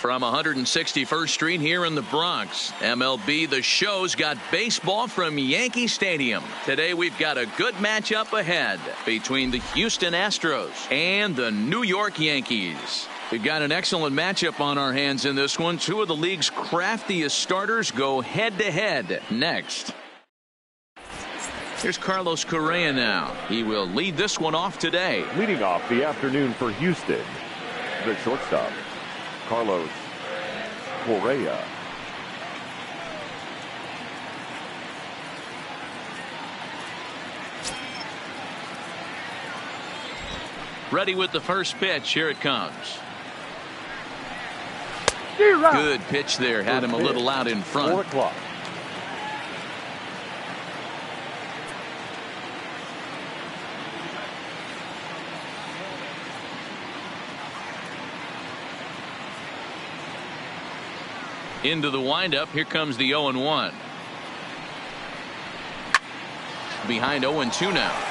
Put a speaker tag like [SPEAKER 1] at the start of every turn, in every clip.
[SPEAKER 1] From 161st Street here in the Bronx, MLB The Show's got baseball from Yankee Stadium. Today we've got a good matchup ahead between the Houston Astros and the New York Yankees. We've got an excellent matchup on our hands in this one. Two of the league's craftiest starters go head-to-head next. Here's Carlos Correa now. He will lead this one off today.
[SPEAKER 2] Leading off the afternoon for Houston, the shortstop, Carlos Correa.
[SPEAKER 1] Ready with the first pitch. Here it comes. Good pitch there. Had him a little out in front.
[SPEAKER 2] 4 o'clock.
[SPEAKER 1] Into the windup. Here comes the 0-1. Behind 0-2 now.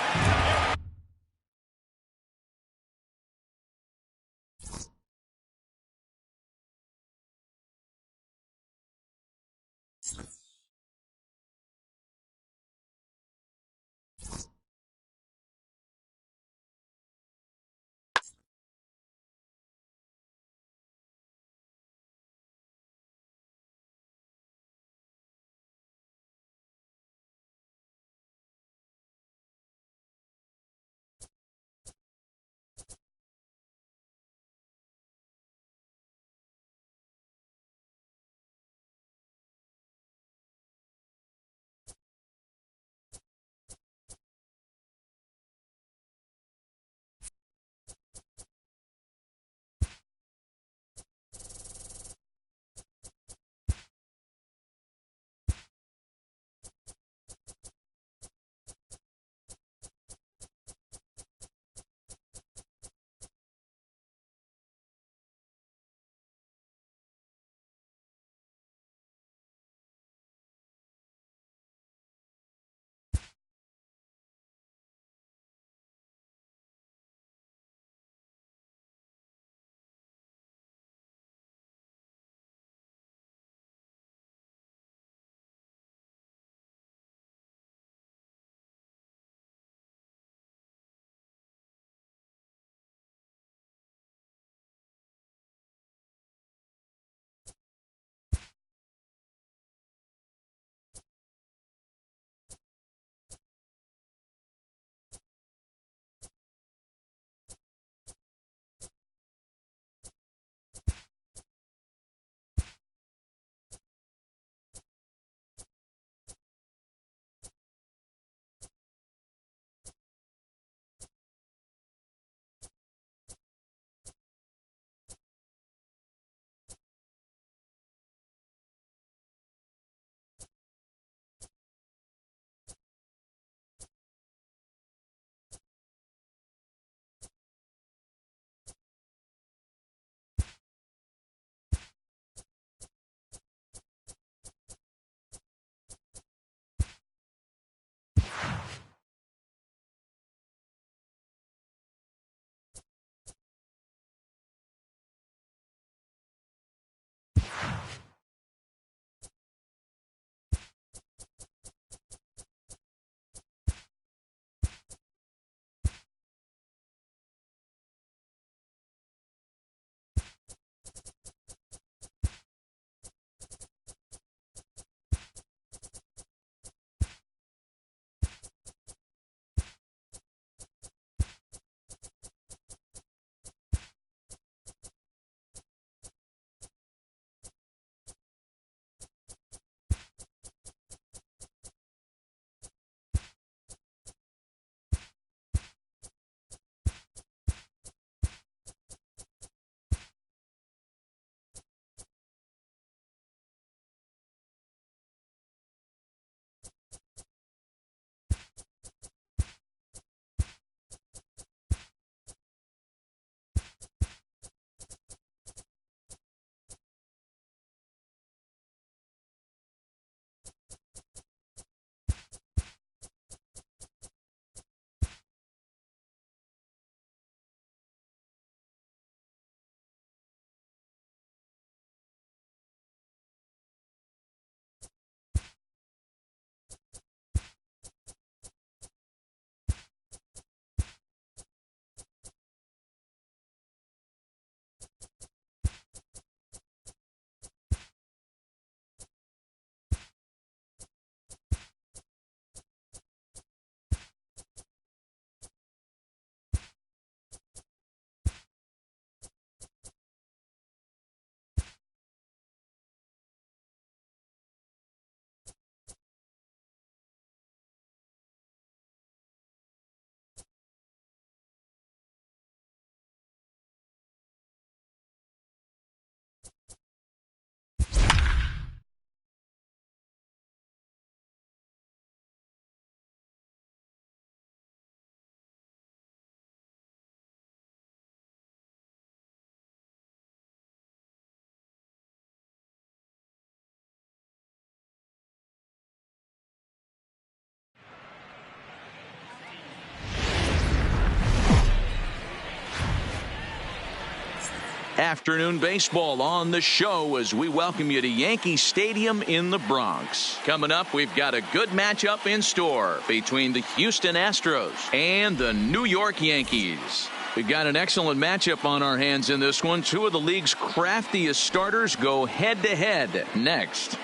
[SPEAKER 1] afternoon baseball on the show as we welcome you to Yankee Stadium in the Bronx. Coming up, we've got a good matchup in store between the Houston Astros and the New York Yankees. We've got an excellent matchup on our hands in this one. Two of the league's craftiest starters go head-to-head next.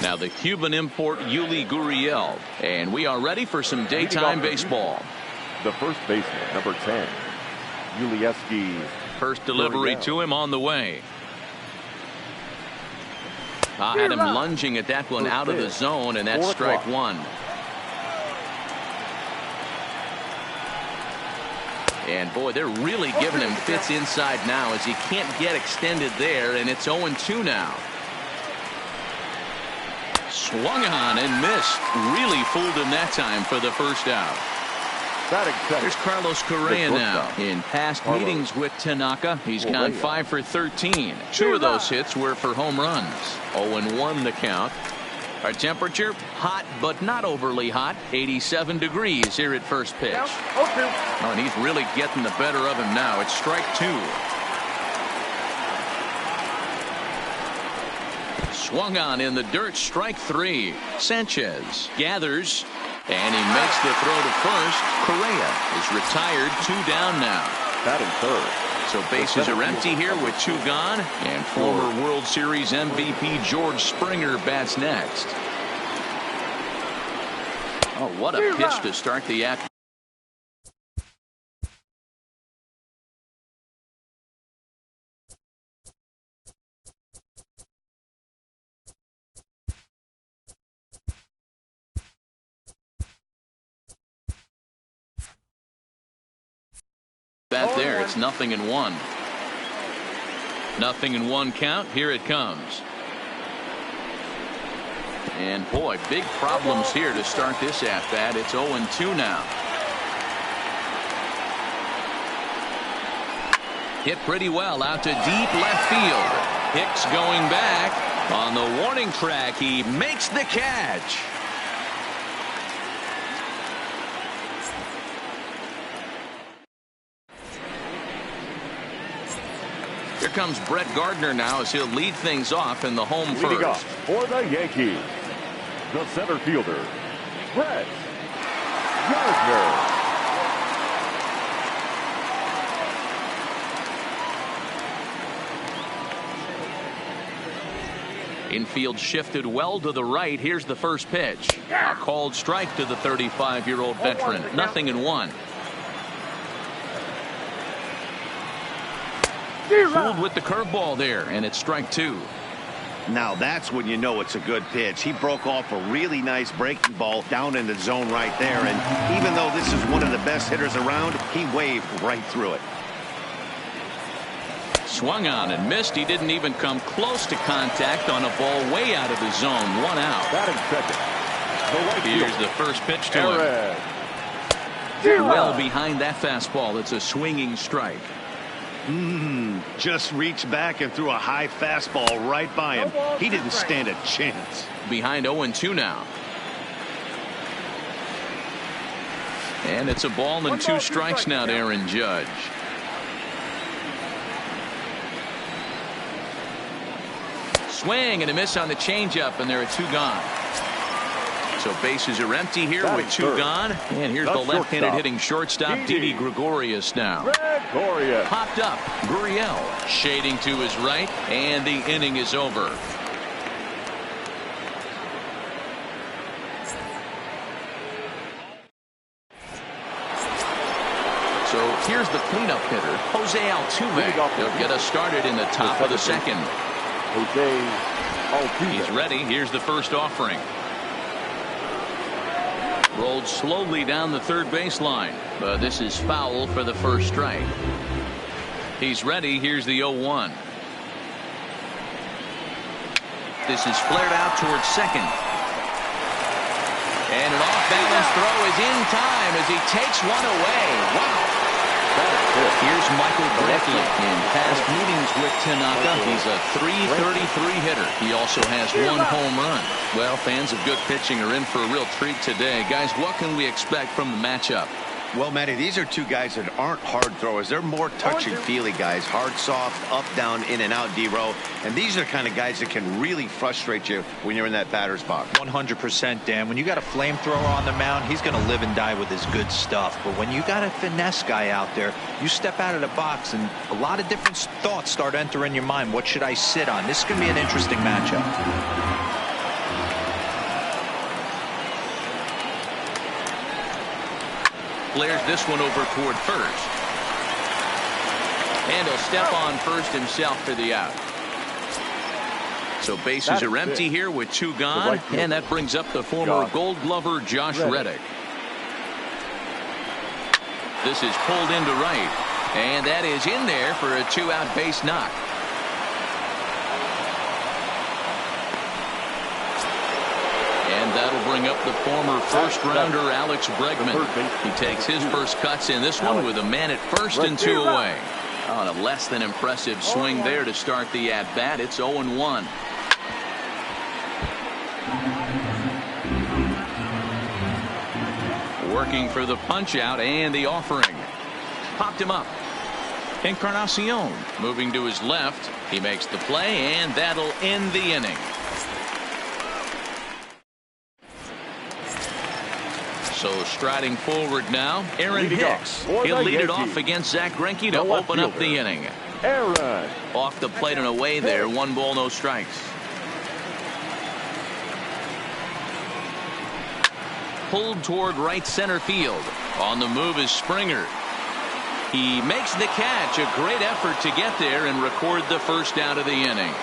[SPEAKER 1] Now the Cuban import Yuli Gurriel, and we are ready for some daytime baseball.
[SPEAKER 2] The first baseman, number 10, Yuli
[SPEAKER 1] First delivery
[SPEAKER 2] Gurriel.
[SPEAKER 1] to him on the way. Had him lunging at that one out of the zone, and that's strike one. And boy, they're really giving him fits inside now as he can't get extended there, and it's 0-2 now. Swung on and missed. Really fooled him that time for the first out. There's Carlos Correa now. In past meetings with Tanaka, he's gone 5 for 13. 2 of those hits were for home runs. 0-1 the count. Our temperature, hot but not overly hot. 87 degrees here at first pitch. Oh, and he's really getting the better of him now. It's strike 2. Swung on in the dirt, strike 3. Sanchez gathers, and he makes the throw to first. Correa is retired, 2 down now.
[SPEAKER 2] Batting third.
[SPEAKER 1] So bases are empty here with 2 gone, and former World Series MVP George Springer bats next. Oh, what a pitch to start the afternoon. Bat there, it's 0-1. 0-1 count. Here it comes. And boy, big problems here to start this at bat. It's 0-2 now. Hit pretty well out to deep left field. Hicks going back on the warning track. He makes the catch. Here comes Brett Gardner now as he'll lead things off in the home first.
[SPEAKER 2] For the Yankees, the center fielder, Brett Gardner.
[SPEAKER 1] Infield shifted well to the right. Here's the first pitch. A called strike to the 35-year-old veteran. 0-1. Fooled with the curveball there, and it's strike 2.
[SPEAKER 3] Now that's when you know it's a good pitch. He broke off a really nice breaking ball down in the zone right there, and even though this is one of the best hitters around, he waved right through it.
[SPEAKER 1] Swung on and missed. He didn't even come close to contact on a ball way out of the zone. 1 out.
[SPEAKER 2] Batting second.
[SPEAKER 1] Here's the first pitch to him. Well behind that fastball. It's a swinging strike.
[SPEAKER 3] Just reached back and threw a high fastball right by him. He didn't stand a chance.
[SPEAKER 1] Behind 0-2 now. And it's a ball and 2 strikes now to Aaron Judge. Swing and a miss on the changeup, and there are 2 gone. So bases are empty here with 2 gone. And here's the left-handed hitting shortstop, Didi Gregorius now. Popped up. Gurriel shading to his right, and the inning is over. So here's the cleanup hitter, Jose Altuve. He'll get us started in the top of the second. He's ready. Here's the first offering. Rolled slowly down the third baseline, but this is foul for the first strike. He's ready. Here's the 0-1. This is flared out towards second. And an off-balance throw is in time as he takes one away. Wow. Here's Michael Brantley. In past meetings with Tanaka, he's a .333 hitter. He also has 1 home run. Well, fans of good pitching are in for a real treat today. Guys, what can we expect from the matchup?
[SPEAKER 3] Well, Matty, these are two guys that aren't hard throwers. They're more touch-and-feely guys. Hard, soft, up, down, in, and out, D-row. And these are the kind of guys that can really frustrate you when you're in that batter's box.
[SPEAKER 4] 100%, Dan. When you got a flamethrower on the mound, he's going to live and die with his good stuff. But when you got a finesse guy out there, you step out of the box, and a lot of different thoughts start entering your mind. What should I sit on? This is going to be an interesting matchup.
[SPEAKER 1] Flares this one over toward first. And he'll step on first himself for the out. So bases are empty here with two gone. And that brings up the former Gold Glover Josh Reddick. This is pulled into right. And that is in there for a two-out base knock. And that'll bring up the former first-rounder Alex Bregman. He takes his first cuts in this one with a man at first and two away. On a less than impressive swing there to start the at-bat. It's 0-1. Working for the punch-out and the offering. Popped him up. Encarnacion moving to his left. He makes the play, and that'll end the inning. So striding forward now, Aaron Hicks. He'll lead it off against Zach Greinke to open up the inning.
[SPEAKER 2] Aaron.
[SPEAKER 1] Off the plate and away there. 1 ball, no strikes. Pulled toward right center field. On the move is Springer. He makes the catch. A great effort to get there and record the first out of the inning.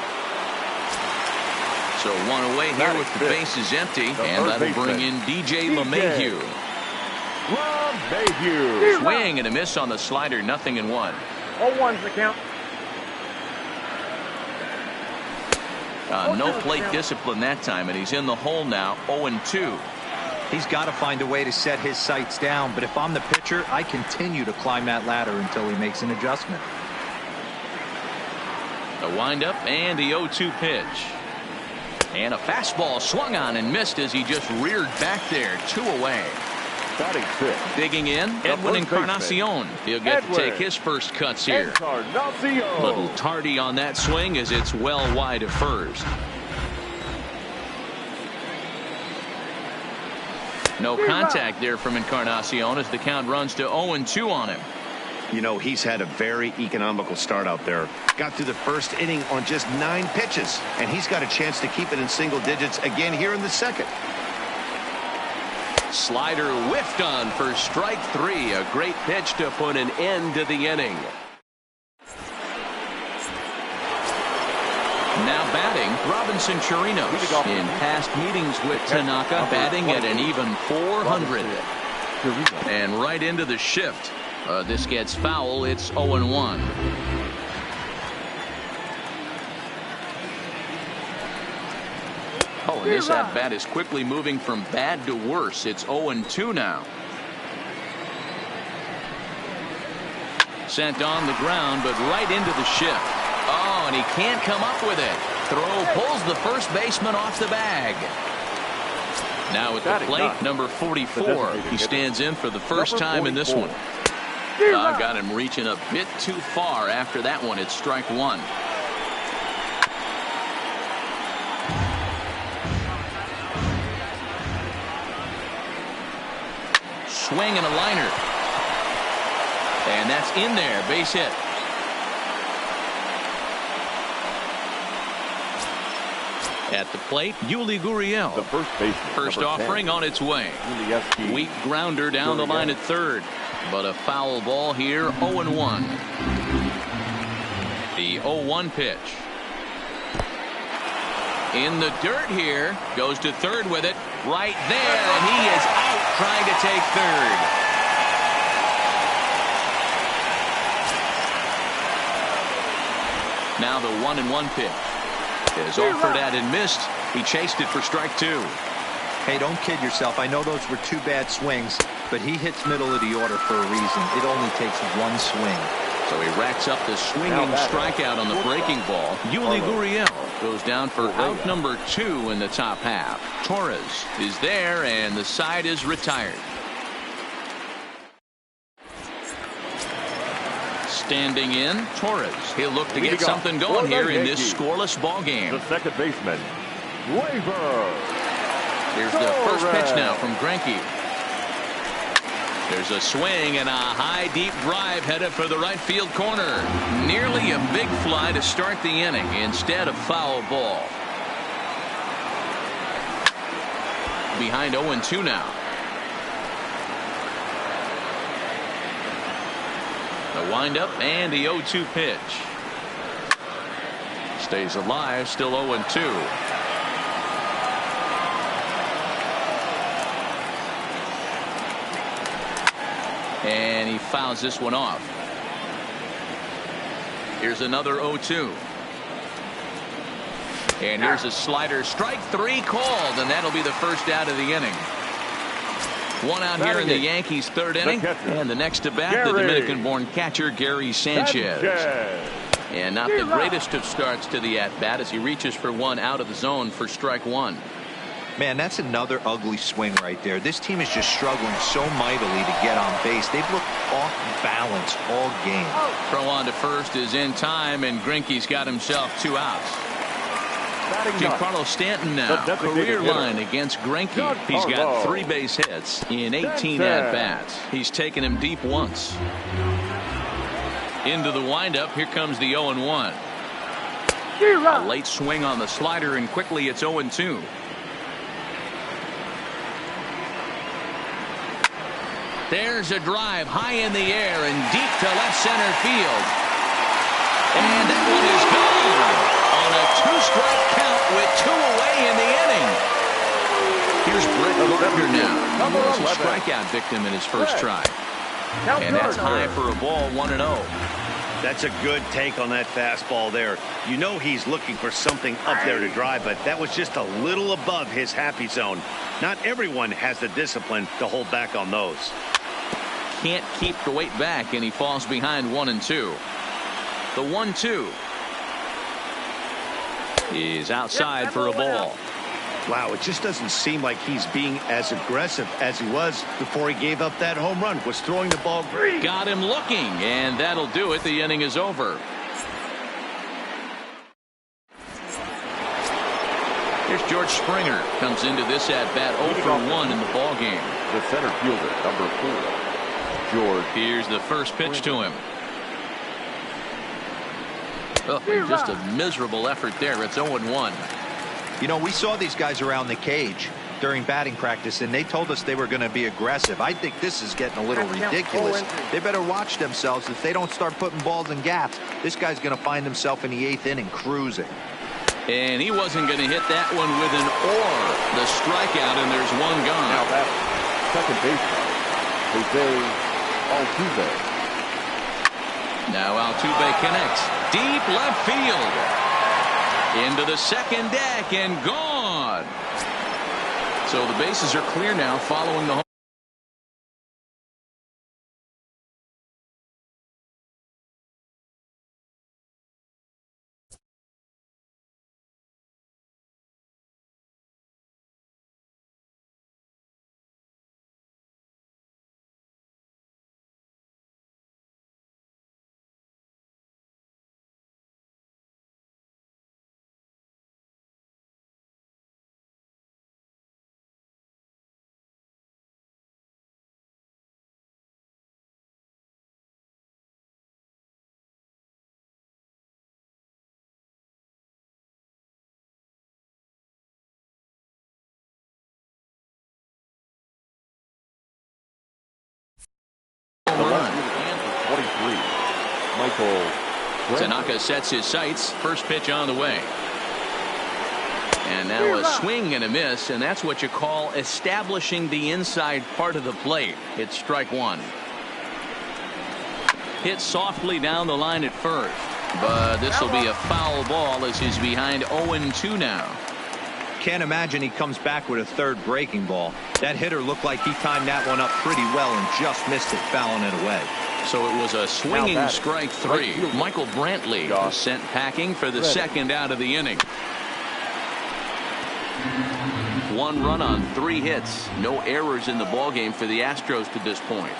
[SPEAKER 1] So one away here with the bases empty, and that'll bring in DJ LeMahieu. Swing and a miss on the slider, 0-1.
[SPEAKER 5] 0-1's the count.
[SPEAKER 1] No plate discipline that time, and he's in the hole now, 0-2.
[SPEAKER 4] He's got to find a way to set his sights down, but if I'm the pitcher, I continue to climb that ladder until he makes an adjustment.
[SPEAKER 1] The windup and the 0-2 pitch. And a fastball swung on and missed as he just reared back there. 2 away.
[SPEAKER 2] Batting fifth.
[SPEAKER 1] Digging in, Edwin Encarnacion. He'll get to take his first cuts here. Little tardy on that swing as it's well wide of first. No contact there from Encarnacion as the count runs to 0-2 on him.
[SPEAKER 3] You know, he's had a very economical start out there. Got through the first inning on just 9 pitches, and he's got a chance to keep it in single digits again here in the second.
[SPEAKER 1] Slider whiffed on for strike 3. A great pitch to put an end to the inning. Now batting, Robinson Chirinos. In past meetings with Tanaka, batting at an even .400. And right into the shift. This gets foul. It's 0-1. Oh, and this at-bat is quickly moving from bad to worse. It's 0-2 now. Sent on the ground, but right into the shift. Oh, and he can't come up with it. Throw pulls the first baseman off the bag. Now at the plate, number 44. He stands in for the first time in this one. Got him reaching a bit too far after that one. It's strike 1. Swing and a liner. And that's in there. Base hit. At the plate, Yuli Gurriel.
[SPEAKER 2] The first baseman.
[SPEAKER 1] First offering on its way. Weak grounder down the line at third. But a foul ball here, 0-1. The 0-1 pitch. In the dirt here. Goes to third with it. Right there. And he is out trying to take third. Now the 1-1 pitch. Is offered at and missed. He chased it for strike 2.
[SPEAKER 4] Hey, don't kid yourself. I know those were 2 bad swings, but he hits middle of the order for a reason. It only takes 1 swing.
[SPEAKER 1] So he racks up the swinging strikeout on the breaking ball. Yuli Gurriel goes down for out number 2 in the top half. Torres is there, and the side is retired. Standing in, Torres. He'll look to get something going here in this scoreless ball game.
[SPEAKER 2] The second baseman, Labor.
[SPEAKER 1] Here's the first pitch now from Greinke. There's a swing and a high deep drive headed for the right field corner. Nearly a big fly to start the inning instead of foul ball. Behind 0-2 now. The windup and the 0-2 pitch. Stays alive, still 0-2. And he fouls this one off. Here's another 0-2. And here's a slider. Strike three called, and that'll be the first out of the inning. One out here in the Yankees' third inning. And the next to bat, the Dominican-born catcher, Gary Sanchez. And not the greatest of starts to the at-bat as he reaches for one out of the zone for strike one.
[SPEAKER 4] Man, that's another ugly swing right there. This team is just struggling so mightily to get on base. They've looked off balance all game.
[SPEAKER 1] Throw on to first is in time, and Greinke's got himself two outs. Giancarlo Stanton now, career line against Greinke. He's got 3 base hits in 18 at-bats. He's taken him deep once. Into the windup, here comes the 0-1. A late swing on the slider, and quickly it's 0-2. There's a drive high in the air and deep to left center field. And that one is gone on a 2-strike count with 2 away in the inning. Here's Brett Gardner now. He was a strikeout victim in his first try. And that's high for a ball, 1-0.
[SPEAKER 3] That's a good take on that fastball there. You know he's looking for something up there to drive, but that was just a little above his happy zone. Not everyone has the discipline to hold back on those.
[SPEAKER 1] Can't keep the weight back, and he falls behind 1-2. The 1-2 is outside for a ball.
[SPEAKER 3] Wow, it just doesn't seem like he's being as aggressive as he was before he gave up that home run. Was throwing the ball great.
[SPEAKER 1] Got him looking, and that'll do it. The inning is over. Here's George Springer. Comes into this at-bat 0-for-1 in the ball game.
[SPEAKER 2] The center fielder, number 4, George.
[SPEAKER 1] Here's the first pitch to him. Oh, just a miserable effort there. It's 0-1.
[SPEAKER 4] You know, we saw these guys around the cage during batting practice, and they told us they were going to be aggressive. I think this is getting a little ridiculous. They better watch themselves. If they don't start putting balls in gaps, this guy's going to find himself in the 8th inning cruising.
[SPEAKER 1] And he wasn't going to hit that one with an or. The strikeout, and there's one gone.
[SPEAKER 2] Now that's second baseman, Jose Altuve.
[SPEAKER 1] Now Altuve connects. Deep left field. Into the second deck and gone. So the bases are clear now following the home. Tanaka sets his sights. First pitch on the way. And now a swing and a miss, and that's what you call establishing the inside part of the plate. It's strike one. Hit softly down the line at first, but this will be a foul ball as he's behind 0-2 now.
[SPEAKER 4] Can't imagine he comes back with a third breaking ball. That hitter looked like he timed that one up pretty well and just missed it, fouling it away.
[SPEAKER 1] So it was a swinging strike three. Michael Brantley was sent packing for the second out of the inning. 1 run on 3 hits. No errors in the ballgame for the Astros to this point.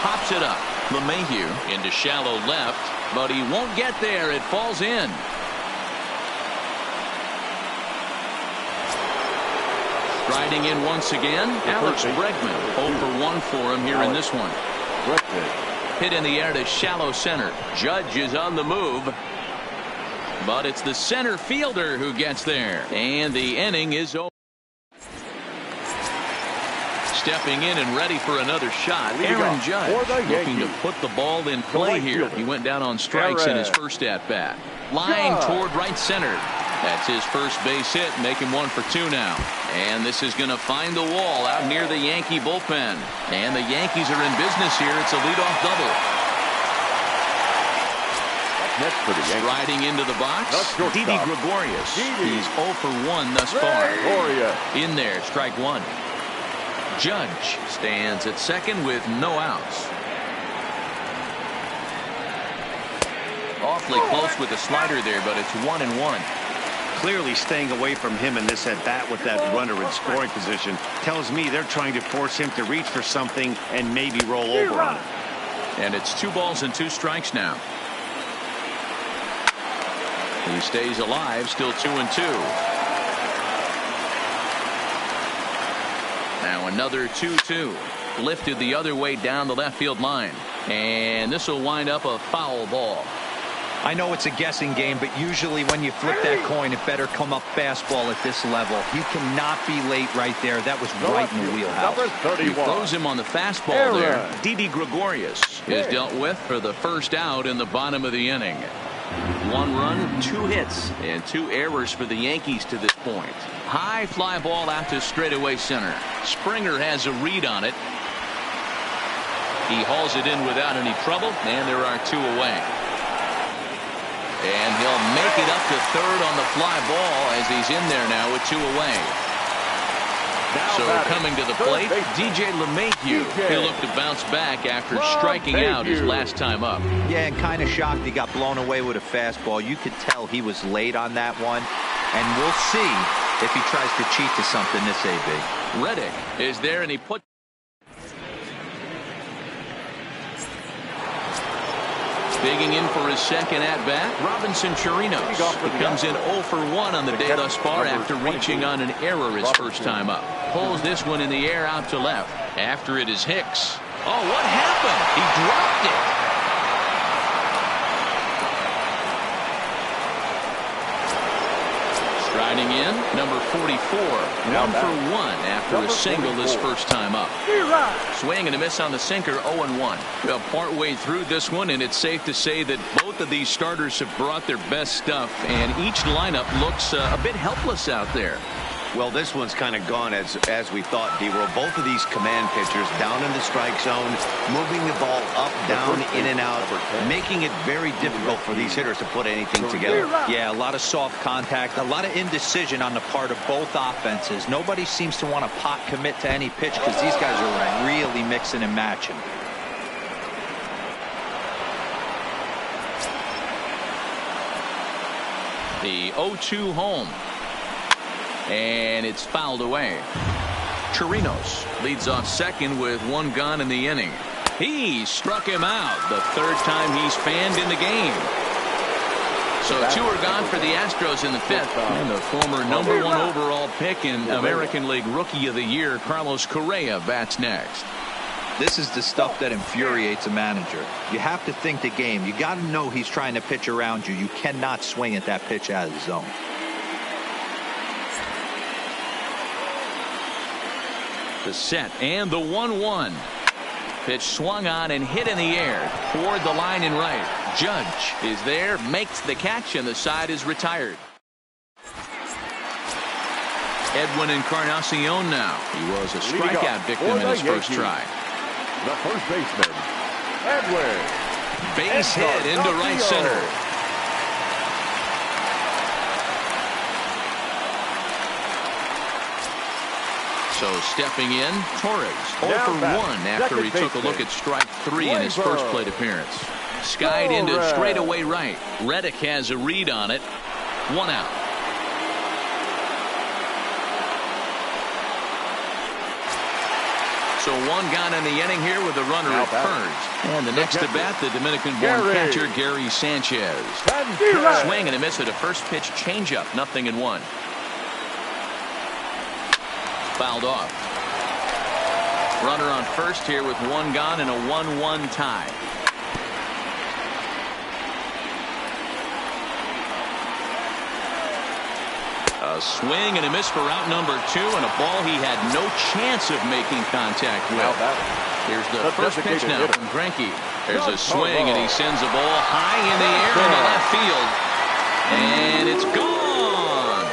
[SPEAKER 1] pops it up. LeMahieu into shallow left, but he won't get there. It falls in. Striding in once again, Alex Bregman. 0 for 1 for him here in this one. Hit in the air to shallow center. Judge is on the move, but it's the center fielder who gets there. And the inning is over. Stepping in and ready for another shot, Aaron Judge looking to put the ball in play here. He went down on strikes in his first at-bat. Line toward right center. That's his first base hit, making 1 for 2 now. And this is going to find the wall out near the Yankee bullpen. And the Yankees are in business here. It's a leadoff double.
[SPEAKER 2] Next for the Yankees.
[SPEAKER 1] Striding into the box, Didi Gregorius. He's 0 for 1 thus far. In there, strike 1. Judge stands at second with no outs. Awfully close with the slider there, but it's 1-1.
[SPEAKER 3] Clearly staying away from him in this at-bat with that runner in scoring position tells me they're trying to force him to reach for something and maybe roll over on it.
[SPEAKER 1] And it's 2 balls and 2 strikes now. He stays alive, still 2-2. Now another 2-2. Lifted the other way down the left field line. And this will wind up a foul ball.
[SPEAKER 4] I know it's a guessing game, but usually when you flip that coin, it better come up fastball at this level. You cannot be late right there. That was right in the wheelhouse.
[SPEAKER 1] He throws him on the fastball there. Didi Gregorius is dealt with for the first out in the bottom of the inning. 1 run, 2 hits, and 2 errors for the Yankees to this point. High fly ball out to straightaway center. Springer has a read on it. He hauls it in without any trouble, and there are 2 away. And he'll make it up to third on the fly ball as he's in there now with 2 away. So coming to the plate, DJ LeMahieu. He'll look to bounce back after striking out his last time up.
[SPEAKER 4] Yeah, and kind of shocked he got blown away with a fastball. You could tell he was late on that one. And we'll see if he tries to cheat to something this AB.
[SPEAKER 1] Reddick is there, and he put. Digging in for his second at-bat, Robinson Chirinos. He comes in 0 for 1 on the day thus far after reaching on an error his first time up. Pulls this one in the air out to left. After it is Hicks. Oh, what happened? He dropped it. Striding in, number 44. 1 for 1 after a single his first time up. Swing and a miss on the sinker, 0-1. Well, partway through this one, and it's safe to say that both of these starters have brought their best stuff, and each lineup looks a bit helpless out there.
[SPEAKER 3] Well, this one's kind of gone as we thought, D-Roll. Both of these command pitchers down in the strike zone, moving the ball up, down, in and out, making it very difficult for these hitters to put anything together.
[SPEAKER 4] Yeah, a lot of soft contact, a lot of indecision on the part of both offenses. Nobody seems to want to pot commit to any pitch because these guys are really mixing and matching.
[SPEAKER 1] The 0-2 home. And it's fouled away. Chirinos leads off second with 1 gone in the inning. He struck him out the 3rd time he's fanned in the game. So 2 are gone for the Astros in the 5th. And the former number 1 overall pick in American League Rookie of the Year, Carlos Correa, bats next.
[SPEAKER 4] This is the stuff that infuriates a manager. You have to think the game. You got to know he's trying to pitch around you. You cannot swing at that pitch out of the zone.
[SPEAKER 1] The set and the 1-1. Pitch swung on and hit in the air toward the line and right. Judge is there, makes the catch, and the side is retired. Edwin Encarnacion now. He was a strikeout victim in his first try.
[SPEAKER 2] The first baseman, Edwin.
[SPEAKER 1] Base hit into right center. So stepping in, Torres 0 for 1 after he took a look at strike 3 in his first plate appearance. Skied into straightaway right. Reddick has a read on it. 1 out. So one gone in the inning here with a runner at first. And the next to bat, the Dominican-born catcher, Gary Sanchez. Swing and a miss at a first pitch changeup. 0-1. Fouled off. Runner on first here with one gone and a 1-1 tie. A swing and a miss for out number 2, and a ball he had no chance of making contact with. Here's the first pitch now from Greinke. There's a swing, and he sends a ball high in the air into left field. And it's gone.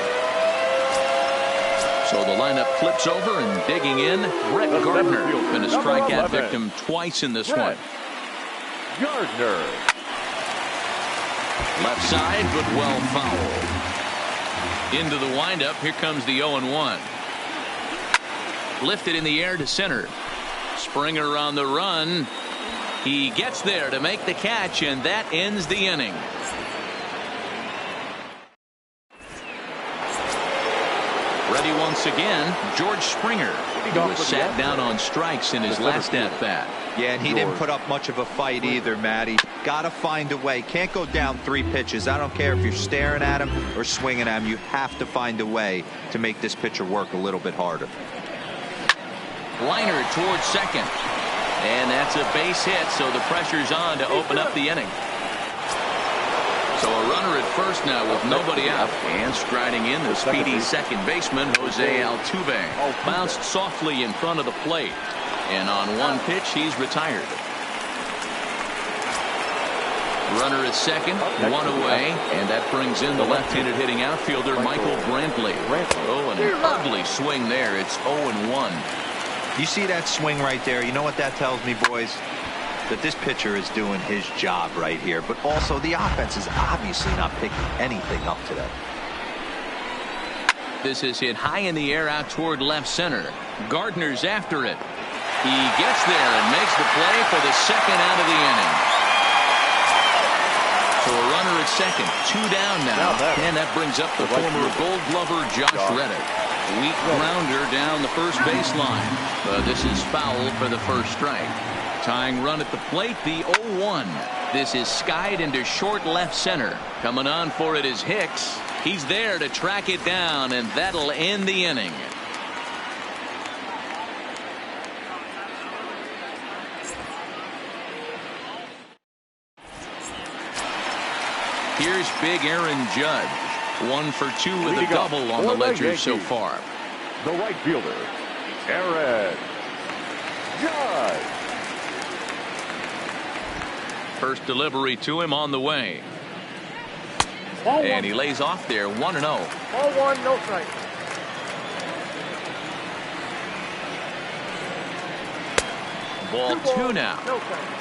[SPEAKER 1] So the lineup flips over, and digging in, Brett Gardner. Been a strikeout victim twice in this one.
[SPEAKER 2] Gardner.
[SPEAKER 1] Left side, but well fouled. Into the windup. Here comes the 0-1. Lifted in the air to center. Springer on the run. He gets there to make the catch, and that ends the inning. Ready once again, George Springer. He was sat down on strikes in his last at-bat.
[SPEAKER 4] Yeah, and he didn't put up much of a fight either, Matty. Got to find a way. Can't go down 3 pitches. I don't care if you're staring at him or swinging at him. You have to find a way to make this pitcher work a little bit harder.
[SPEAKER 1] Liner towards second. And that's a base hit, so the pressure's on to open up the inning. So a runner at first now with nobody out. And striding in, the speedy second baseman, Jose Altuve. Bounced softly in front of the plate. And on one pitch, he's retired. Runner at second, one away, and that brings in the left-handed hitting outfielder, Michael Brantley. Oh, and an ugly swing there. It's 0-1.
[SPEAKER 4] You see that swing right there? You know what that tells me, boys? That this pitcher is doing his job right here, but also the offense is obviously not picking anything up today.
[SPEAKER 1] This is hit high in the air out toward left center. Gardner's after it. He gets there and makes the play for the second out of the inning. So a runner at second, 2 down now, and that brings up the former Gold Glover Josh Reddick. Weak grounder down the first baseline, but this is foul for the first strike. Tying run at the plate, the 0-1. This is skied into short left center. Coming on for it is Hicks. He's there to track it down, and that'll end the inning. Here's big Aaron Judge. 1 for 2 with a double on the ledger so far.
[SPEAKER 2] The right fielder, Aaron Judge.
[SPEAKER 1] First delivery to him on the way. And he lays off there, 1-0.
[SPEAKER 5] Ball 1, no strike.
[SPEAKER 1] Ball 2 now.
[SPEAKER 5] No strike.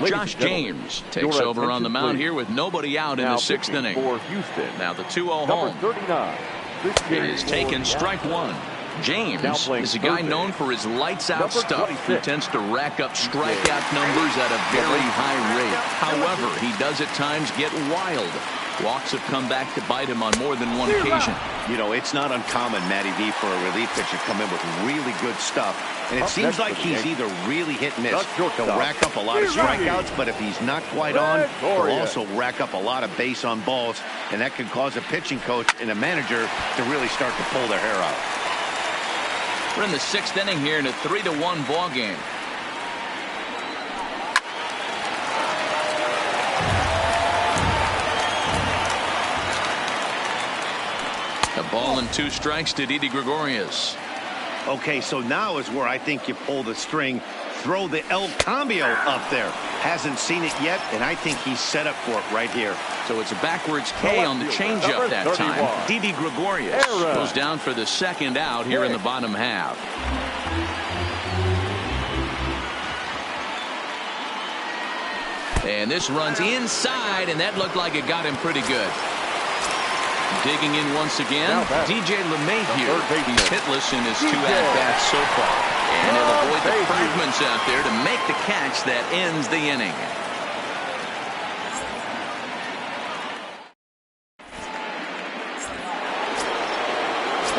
[SPEAKER 1] Josh James takes over on the mound here with nobody out in the 6th inning.
[SPEAKER 2] For Houston,
[SPEAKER 1] now the 2-0 home.
[SPEAKER 2] 39.
[SPEAKER 1] It is taken strike 1. James is a guy known for his lights-out stuff. He tends to rack up strikeout numbers at a very high rate. However, he does at times get wild. Walks have come back to bite him on more than one occasion.
[SPEAKER 3] You know, it's not uncommon, Matty V, for a relief pitcher to come in with really good stuff. And it seems like he's either really hit and miss. He'll rack up a lot of strikeouts, but if he's not quite on, he'll also rack up a lot of base on balls. And that can cause a pitching coach and a manager to really start to pull their hair out.
[SPEAKER 1] We're in the 6th inning here in a 3-1 ball game. A ball and 2 strikes to Didi Gregorius.
[SPEAKER 3] Okay, so now is where I think you pull the string. Throw the El Cambio up there. Hasn't seen it yet, and I think he's set up for it right here.
[SPEAKER 1] So it's a backwards K on the changeup that time. Didi Gregorius goes down for the 2nd out here in the bottom half. And this runs inside, and that looked like it got him pretty good. Digging in once again, DJ LeMahieu. He's hitless in his 2 at-bats so far. And he'll avoid the fragments out there to make the catch that ends the inning.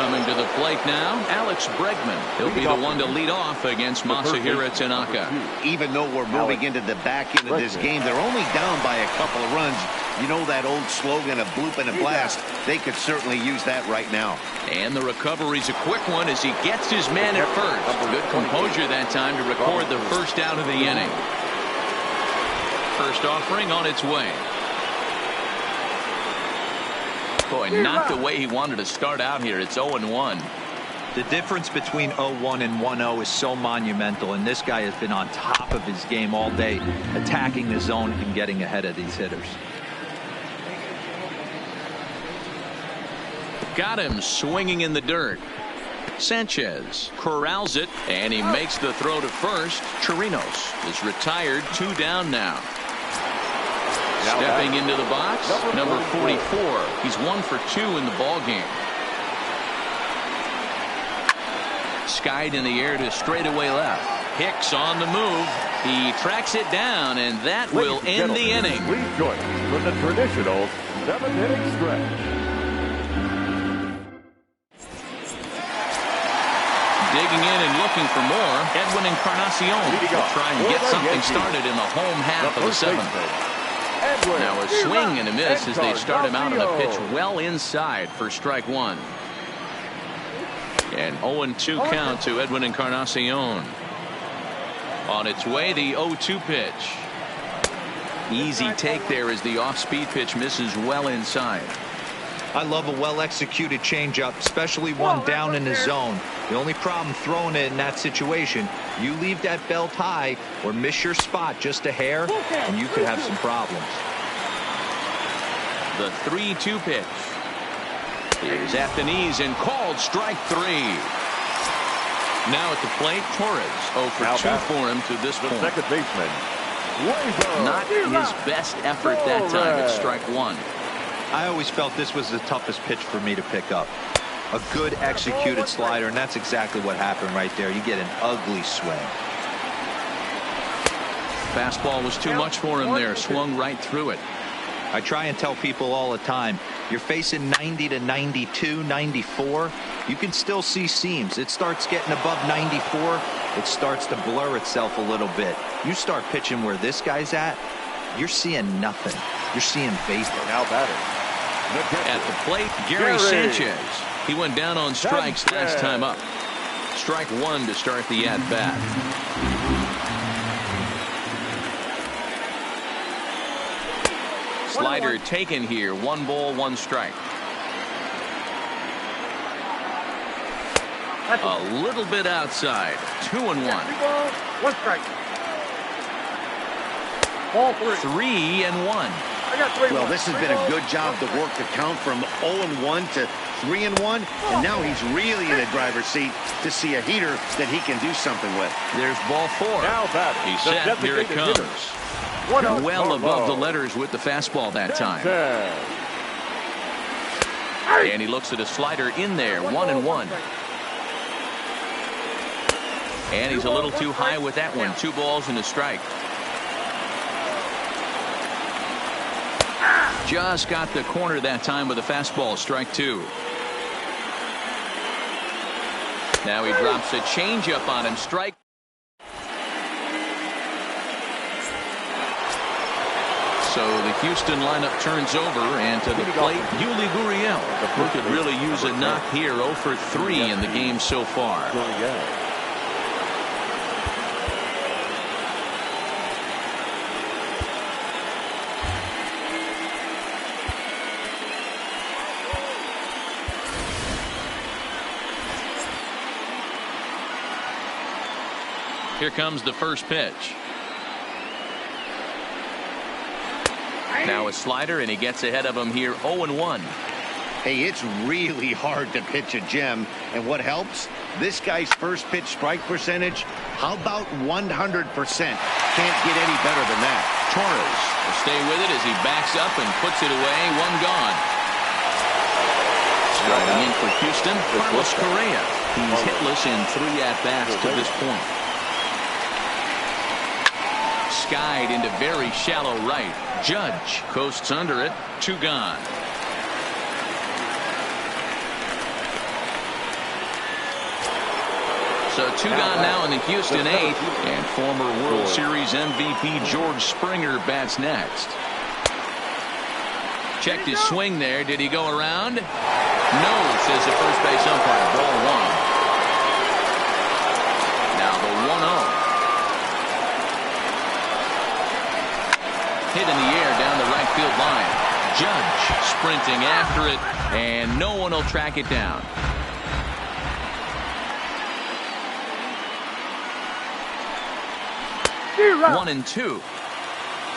[SPEAKER 1] Coming to the plate now, Alex Bregman. He'll be the one to lead off against Masahiro Tanaka.
[SPEAKER 3] Even though we're moving into the back end of this game, they're only down by a couple of runs. You know that old slogan of bloop and a blast? They could certainly use that right now.
[SPEAKER 1] And the recovery's a quick one as he gets his man at first. Good composure that time to record the first out of the inning. First offering on its way. Boy, not the way he wanted to start out here. It's 0-1.
[SPEAKER 4] The difference between 0-1 and 1-0 is so monumental, and this guy has been on top of his game all day, attacking the zone and getting ahead of these hitters.
[SPEAKER 1] Got him swinging in the dirt. Sanchez corrals it, and he makes the throw to first. Chirinos is retired, 2 down now. Stepping into the box, number 44. He's 1 for 2 in the ball game. Skied in the air to straightaway left. Hicks on the move. He tracks it down, and that will end the inning.
[SPEAKER 2] Please join us for the traditional 7th-inning stretch.
[SPEAKER 1] Digging in and looking for more, Edwin Encarnacion will try and get something started in the home half of the 7th. Now a swing and a miss as they start him out on a pitch well inside for strike 1. And 0-2 count to Edwin Encarnacion. On its way, the 0-2 pitch. Easy take there as the off-speed pitch misses well inside.
[SPEAKER 4] I love a well-executed changeup, especially one down in the zone. The only problem throwing it in that situation, you leave that belt high or miss your spot just a hair, and you could have some problems.
[SPEAKER 1] The 3-2 pitch is at the knees and called strike 3. Now at the plate, Torres 0 for 2 for him to this point.
[SPEAKER 2] Second baseman.
[SPEAKER 1] Not his best effort that time at strike 1.
[SPEAKER 4] I always felt this was the toughest pitch for me to pick up. A good executed slider, and that's exactly what happened right there. You get an ugly swing.
[SPEAKER 1] Fastball was too much for him there. Swung right through it.
[SPEAKER 4] I try and tell people all the time, you're facing 90 to 92, 94. You can still see seams. It starts getting above 94. It starts to blur itself a little bit. You start pitching where this guy's at, you're seeing nothing. You're seeing vapor.
[SPEAKER 2] Now batting.
[SPEAKER 1] At the plate, Gary Sanchez. He went down on strikes last time up. Strike 1 to start the at-bat. Slider taken here. 1 ball, 1 strike. A little bit outside. 2-1.
[SPEAKER 5] 1 strike. Ball 3.
[SPEAKER 1] 3-1.
[SPEAKER 3] Well, this has been a good job to work the count from 0-1 to 3-1, and now he's really in a driver's seat to see a heater that he can do something with.
[SPEAKER 1] There's ball 4.
[SPEAKER 2] Now batting.
[SPEAKER 1] He's set. Here it comes. Well above the letters with the fastball that time. And he looks at a slider in there. 1-1. And he's a little too high with that one. 2 balls and a strike. Just got the corner that time with a fastball. Strike 2. Now he drops a changeup on him. Strike. So the Houston lineup turns over, and to the plate, Yuli Gurriel, who could really use a knock here. 0 for 3 in the game so far. Here comes the first pitch. Now a slider, and he gets ahead of him here. 0-1.
[SPEAKER 3] Hey, it's really hard to pitch a gem, and what helps? This guy's first pitch strike percentage, how about 100%? Can't get any better than that.
[SPEAKER 1] Torres will stay with it as he backs up and puts it away. 1 gone. Starting in for Houston, Carlos Correa. He's hitless in 3 at-bats to this point. Skied into very shallow right. Judge coasts under it. 2 gone. So 2 gone now in the Houston 8th, and former World Series MVP George Springer bats next. Checked his swing there. Did he go around? No, says the first base umpire. Ball 1. Now the 1-0. Hit in the air down the right field line. Judge sprinting after it, and no one will track it down.
[SPEAKER 5] Zero.
[SPEAKER 1] 1 and 2.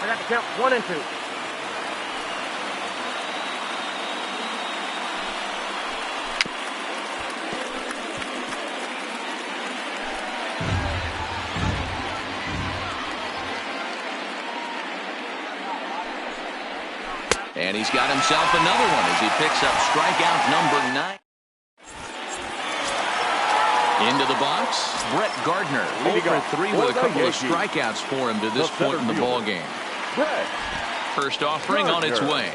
[SPEAKER 5] I got to count 1 and 2.
[SPEAKER 1] And he's got himself another one as he picks up strikeout number 9. Into the box, Brett Gardner, 0 for 3 with a couple of strikeouts for him to this point in the ball game. First offering on its way.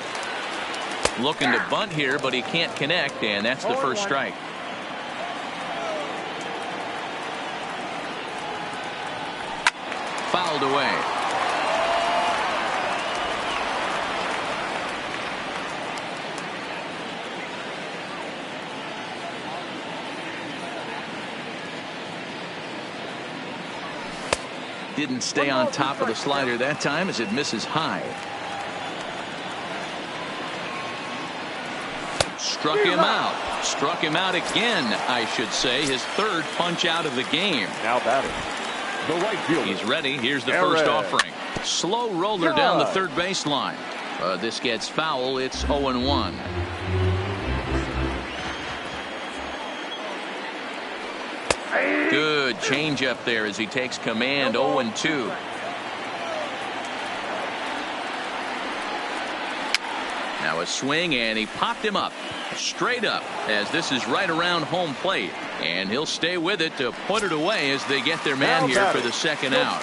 [SPEAKER 1] Looking to bunt here, but he can't connect, and that's the first strike. Fouled away. Didn't stay on top of the slider that time as it misses high. Struck him out. Struck him out again, I should say. His 3rd punch out of the game.
[SPEAKER 2] Now batting, the right fielder.
[SPEAKER 1] He's ready. Here's the first offering. Slow roller down the third baseline. This gets foul. It's 0-1. Good changeup there as he takes command. 0-2. Now a swing, and he popped him up. Straight up, as this is right around home plate. And he'll stay with it to put it away as they get their man here for the second out.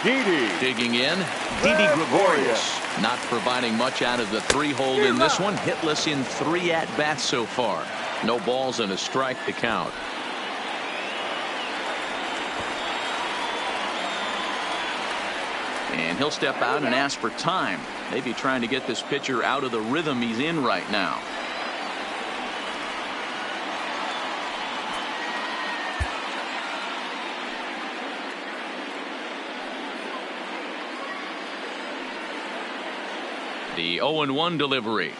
[SPEAKER 1] Digging in, Didi Gregorius. Not providing much out of the 3-hole in this one. Hitless in 3 at-bats so far. No balls and a strike to count. And he'll step out and ask for time. Maybe trying to get this pitcher out of the rhythm he's in right now. The 0-1 delivery.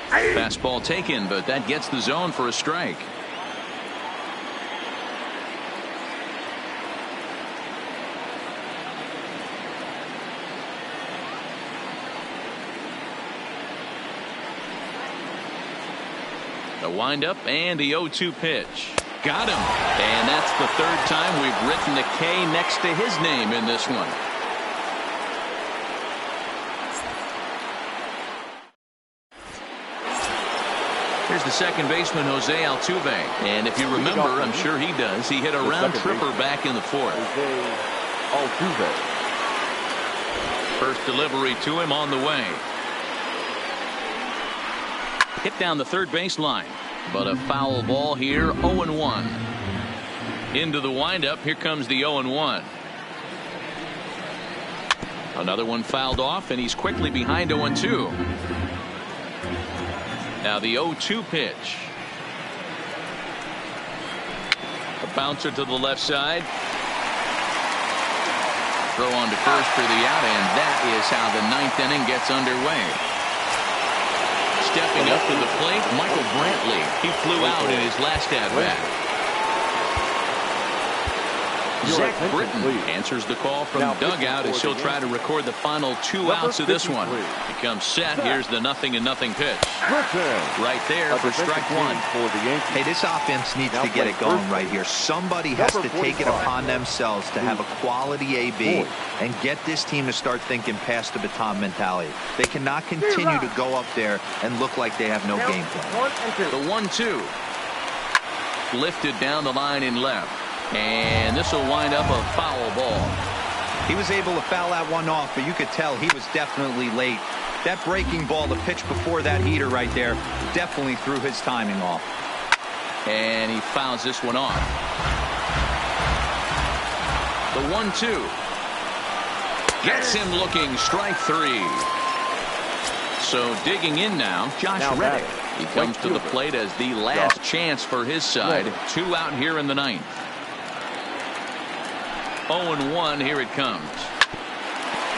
[SPEAKER 1] Fastball taken, but that gets the zone for a strike. The windup and the 0-2 pitch. Got him. And that's the 3rd time we've written the K next to his name in this one. Here's the second baseman, Jose Altuve. And if you remember, I'm sure he does, he hit a round tripper back in the 4th.
[SPEAKER 2] Altuve.
[SPEAKER 1] First delivery to him on the way. Hit down the third baseline, but a foul ball here. 0-1. Into the windup. Here comes the 0-1. Another one fouled off, and he's quickly behind 0-2. Now the 0-2 pitch. A bouncer to the left side. Throw on to first for the out, and that is how the 9th inning gets underway. Stepping up to the plate, Michael Brantley. He flew out in his last at-bat. Zach Britton answers the call from dugout as he'll try to record the final 2 outs of this one. He comes set. Here's the 0-0 pitch. Right there for strike 1.
[SPEAKER 4] Hey, this offense needs to get it going right here. Somebody has to take it upon themselves to have a quality AB and get this team to start thinking past the baton mentality. They cannot continue to go up there and look like they have no game plan.
[SPEAKER 1] The 1-2. Lifted down the line in left. And this will wind up a foul ball.
[SPEAKER 4] He was able to foul that one off, but you could tell he was definitely late. That breaking ball, the pitch before that heater right there, definitely threw his timing off.
[SPEAKER 1] And he fouls this one off. The 1-2. Gets him looking, strike 3. So digging in now, Josh Reddick. He comes to the plate as the last chance for his side. 2 out here in the 9th. 0-1, here it comes.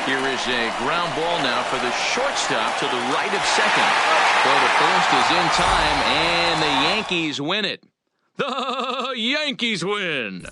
[SPEAKER 1] Here is a ground ball now for the shortstop to the right of second. Throw to first is in time, and the Yankees win it. The Yankees win.